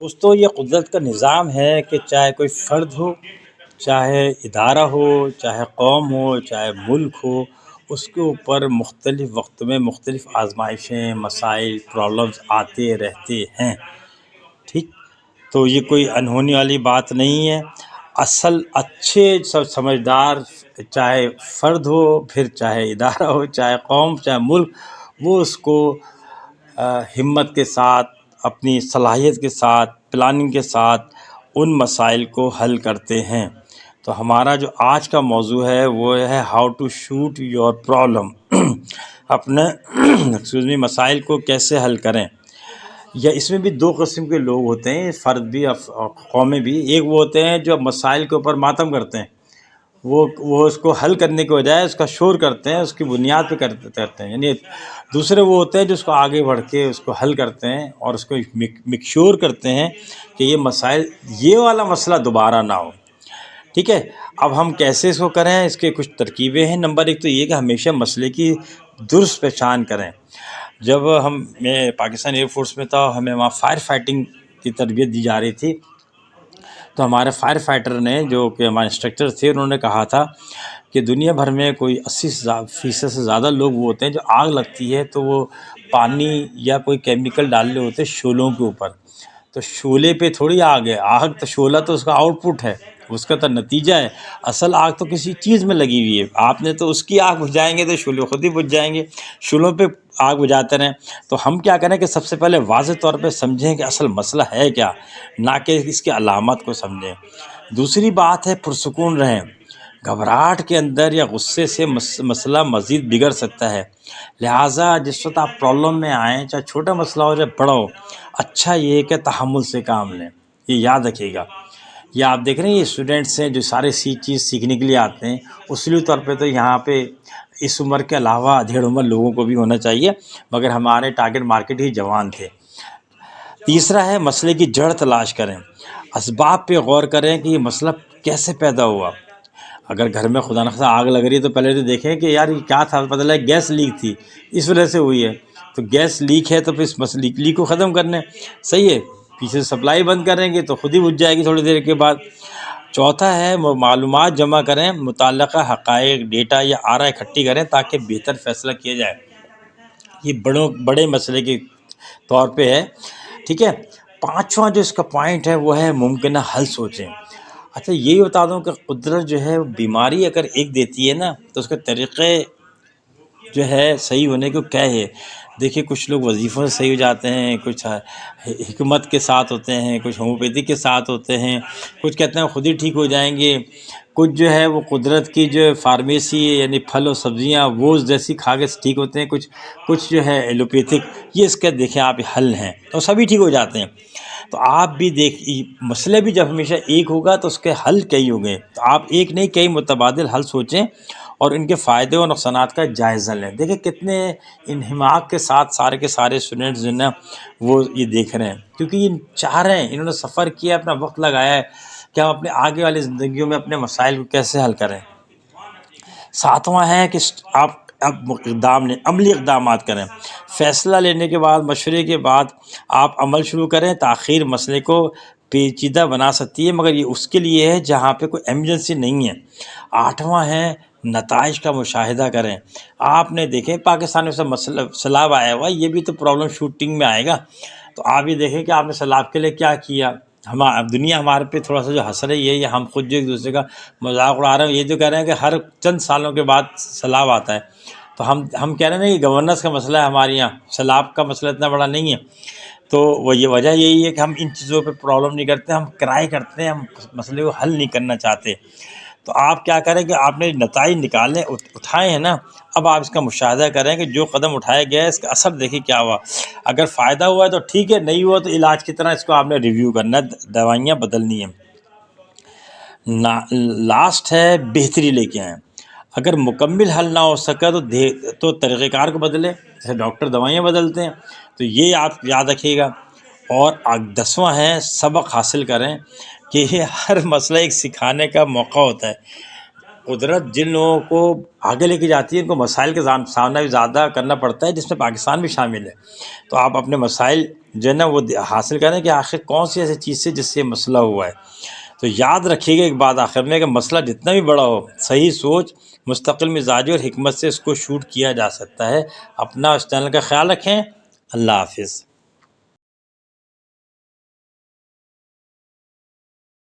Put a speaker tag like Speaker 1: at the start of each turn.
Speaker 1: دوستو یہ قدرت کا نظام ہے کہ چاہے کوئی فرد ہو، چاہے ادارہ ہو، چاہے قوم ہو، چاہے ملک ہو، اس کے اوپر مختلف وقت میں مختلف آزمائشیں، مسائل، پرابلمس آتے رہتے ہیں. ٹھیک، تو یہ کوئی انہونی والی بات نہیں ہے. اصل اچھے سمجھدار، چاہے فرد ہو، پھر چاہے ادارہ ہو، چاہے قوم، چاہے ملک، وہ اس کو ہمت کے ساتھ، اپنی صلاحیت کے ساتھ، پلاننگ کے ساتھ ان مسائل کو حل کرتے ہیں. تو ہمارا جو آج کا موضوع ہے وہ ہے how to shoot your problem, اپنے مسائل کو کیسے حل کریں. یا اس میں بھی دو قسم کے لوگ ہوتے ہیں، فرد بھی اور قومیں بھی. ایک وہ ہوتے ہیں جو مسائل کے اوپر ماتم کرتے ہیں، وہ اس کو حل کرنے کے بجائے اس کا شور کرتے ہیں، اس کی بنیاد پہ کرتے ہیں. یعنی دوسرے وہ ہوتے ہیں جو اس کو آگے بڑھ کے اس کو حل کرتے ہیں اور اس کو میکشور کرتے ہیں کہ یہ مسائل، یہ والا مسئلہ دوبارہ نہ ہو. ٹھیک ہے، اب ہم کیسے اس کو کریں، اس کے کچھ ترکیبیں ہیں. نمبر ایک تو یہ کہ ہمیشہ مسئلے کی درست پہچان کریں. جب میں پاکستان ایئر فورس میں تھا، ہمیں وہاں فائر فائٹنگ کی تربیت دی جا رہی تھی. تو ہمارے فائر فائٹر نے، جو کہ ہمارے انسٹرکٹر تھے، انہوں نے کہا تھا کہ دنیا بھر میں کوئی 80% سے زیادہ لوگ وہ ہوتے ہیں جو آگ لگتی ہے تو وہ پانی یا کوئی کیمیکل ڈالنے ہوتے ہیں شعلوں کے اوپر. تو شعلے پہ تھوڑی آگ ہے، آگ تو شعلہ تو اس کا آؤٹ پٹ ہے، اس کا تو نتیجہ ہے. اصل آگ تو کسی چیز میں لگی ہوئی ہے، آپ نے تو اس کی آگ بجھائیں گے تو شعلے خود ہی بجھ جائیں گے. شعلوں پہ آگ بجھاتے رہیں. تو ہم کیا کریں کہ سب سے پہلے واضح طور پہ سمجھیں کہ اصل مسئلہ ہے کیا، نہ کہ اس کی علامت کو سمجھیں. دوسری بات ہے پرسکون رہیں. گھبراہٹ کے اندر یا غصے سے مسئلہ مزید بگڑ سکتا ہے. لہٰذا جس وقت آپ پرابلم میں آئیں، چاہے چھوٹا مسئلہ ہو چاہے بڑا ہو، اچھا یہ ہے کہ تحمل سے کام لیں. یہ یاد رکھیے گا. یا آپ دیکھ رہے ہیں یہ اسٹوڈنٹس ہیں جو سارے چیز سیکھنے کے لیے آتے ہیں، اصولی طور پہ تو یہاں پہ اس عمر کے علاوہ ادھیڑ عمر لوگوں کو بھی ہونا چاہیے، مگر ہمارے ٹارگٹ مارکیٹ ہی جوان تھے. تیسرا ہے مسئلے کی جڑ تلاش کریں. اسباب پہ غور کریں کہ یہ مسئلہ کیسے پیدا ہوا. اگر گھر میں خدا نخواستہ آگ لگ رہی ہے تو پہلے تو دیکھیں کہ یار یہ کیا تھا. پتہ لگا گیس لیک تھی، اس وجہ سے ہوئی ہے. تو گیس لیک ہے تو پھر اس مسئلے لیک کو ختم کرنے، صحیح ہے، پیچھے سپلائی بند کریں گے تو خود ہی بجھ جائے گی تھوڑی دیر کے بعد. چوتھا ہے معلومات جمع کریں، متعلقہ حقائق، ڈیٹا یا آرا اکٹھی کریں تاکہ بہتر فیصلہ کیا جائے. یہ بڑے مسئلے کے طور پہ ہے. ٹھیک ہے. پانچواں جو اس کا پوائنٹ ہے وہ ہے ممکنہ حل سوچیں. اچھا یہی بتا دوں کہ قدرت جو ہے بیماری اگر ایک دیتی ہے نا تو اس کے طریقے جو ہے صحیح ہونے کو کیا ہے. دیکھیے کچھ لوگ وظیفوں سے صحیح ہو جاتے ہیں، کچھ حکمت کے ساتھ ہوتے ہیں، کچھ ہومیوپیتھی کے ساتھ ہوتے ہیں، کچھ کہتے ہیں خود ہی ٹھیک ہو جائیں گے، کچھ جو ہے وہ قدرت کی جو فارمیسی یعنی پھل اور سبزیاں وہ جیسی کھا کے ٹھیک ہوتے ہیں، کچھ جو ہے ایلوپیتھک. یہ اس کے دیکھیں آپ حل ہیں اور سبھی ٹھیک ہو جاتے ہیں. تو آپ بھی مسئلے بھی جب ہمیشہ ایک ہوگا تو اس کے حل کئی ہو گئے. تو آپ ایک نہیں کئی متبادل حل سوچیں اور ان کے فائدے اور نقصانات کا جائزہ لیں. دیکھیں کتنے انہماک کے ساتھ سارے کے سارے اسٹوڈنٹس جو نا وہ یہ دیکھ رہے ہیں، کیونکہ یہ چاہ رہے ہیں، انہوں نے سفر کیا، اپنا وقت لگایا ہے کہ ہم اپنے آگے والی زندگیوں میں اپنے مسائل کو کیسے حل کریں. ساتواں ہے کہ آپ اب عملی اقدامات کریں. فیصلہ لینے کے بعد، مشورے کے بعد آپ عمل شروع کریں. تاخیر مسئلے کو پیچیدہ بنا سکتی ہے، مگر یہ اس کے لیے ہے جہاں پہ کوئی ایمرجنسی نہیں ہے. آٹھواں ہے نتائج کا مشاہدہ کریں. آپ نے دیکھیں پاکستان میں مسئلہ سیلاب آیا ہوا، یہ بھی تو پرابلم شوٹنگ میں آئے گا. تو آپ یہ دیکھیں کہ آپ نے سیلاب کے لیے کیا کیا. دنیا ہمارے پہ تھوڑا سا جو ہنس رہی ہے، یا ہم خود جو ایک دوسرے کا مذاق اڑا رہے ہیں، یہ جو کہہ رہے ہیں کہ ہر چند سالوں کے بعد سیلاب آتا ہے. تو ہم کہہ رہے ہیں کہ گورننس کا مسئلہ ہے ہمارے یہاں، سیلاب کا مسئلہ اتنا بڑا نہیں ہے. تو یہ وجہ یہی ہے کہ ہم ان چیزوں پہ پرابلم نہیں کرتے، ہم کرائے کرتے ہیں، ہم مسئلے کو حل نہیں کرنا چاہتے. تو آپ کیا کریں کہ آپ نے نتائج نکالنے اٹھائے ہیں نا، اب آپ اس کا مشاہدہ کریں کہ جو قدم اٹھایا گیا ہے اس کا اثر دیکھیں کیا ہوا. اگر فائدہ ہوا ہے تو ٹھیک ہے، نہیں ہوا تو علاج کی طرح اس کو آپ نے ریویو کرنا ہے، دوائیاں بدلنی ہیں. لاسٹ ہے بہتری لے کے آئیں. اگر مکمل حل نہ ہو سکا تو طریقہ کار کو بدلیں، جیسے ڈاکٹر دوائیاں بدلتے ہیں. تو یہ آپ یاد رکھیے گا. اور 10واں ہے سبق حاصل کریں کہ یہ ہر مسئلہ ایک سکھانے کا موقع ہوتا ہے. قدرت جن لوگوں کو آگے لے کے جاتی ہے ان کو مسائل کے سامنا بھی زیادہ کرنا پڑتا ہے، جس میں پاکستان بھی شامل ہے. تو آپ اپنے مسائل جو ہے نا وہ حاصل کریں کہ آخر کون سی ایسی چیز سے جس سے مسئلہ ہوا ہے۔ تو یاد رکھیے گا ایک بات آخر میں، کہ مسئلہ جتنا بھی بڑا ہو، صحیح سوچ، مستقل مزاجی اور حکمت سے اس کو شوٹ کیا جا سکتا ہے۔ اپنا اس چینل کا خیال رکھیں۔ اللہ حافظ۔